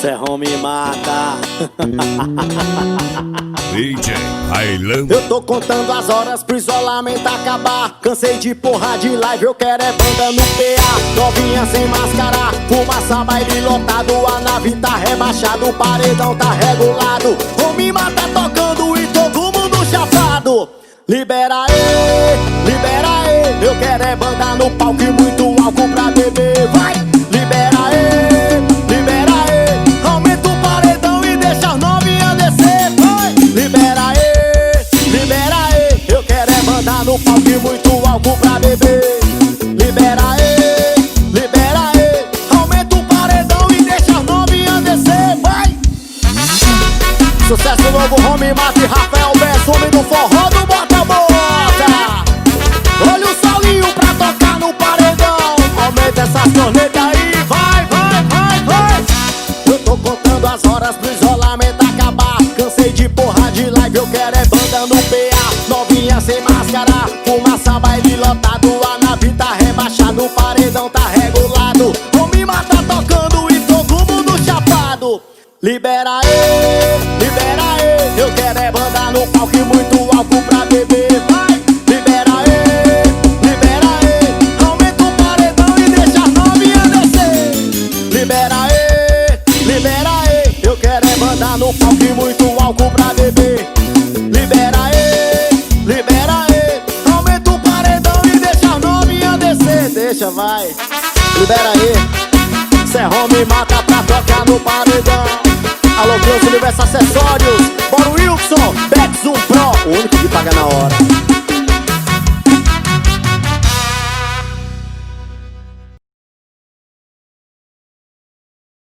Serrão me mata. DJ Railan. Eu tô contando as horas pro isolamento acabar. Cansei de porra de live, eu quero é banda no PA. Novinha sem máscara, fumaça, baile lotado. A nave tá rebaixado, o paredão tá regulado. Vou me matar tocando e todo mundo chapado. Libera aí, eu quero é banda no palco e muito álcool pra beber. Vai, libera aí, aumenta o paredão e deixa as novinhas descer. Vai, libera aí, eu quero é banda no palco e muito álcool pra beber. Libera aí, aumenta o paredão e deixa as novinhas descer. Vai. Sucesso novo, Homem Mata e Rafael Bess, homem do forró do bota-bota. Olha o Saulinho pra tocar no paredão. Aumenta essas cornetas aí, vai. Eu tô contando as horas pro isolamento acabar. Cansei de porra de live, eu quero é banda no PA. Novinha sem máscara, fumaça, baile lotado. A nave tá rebaixado, o paredão tá regulado. Vou me matar tocando e todo mundo chapado. Libera aí, eu quero é banda no palco e muito álcool pra beber. Vai, libera aí, aumenta o paredão e deixa as novinhas descer. Libera aí, eu quero é banda no palco e muito álcool pra beber. Libera aí, aumenta o paredão e deixa as novinhas descer. Deixa, vai, libera aí. Serrão me mata pra tocar no paredão. Alô, Deus, Universo Acessórios. Bora o Wilson, Bex 1 Pro, o único que paga na hora.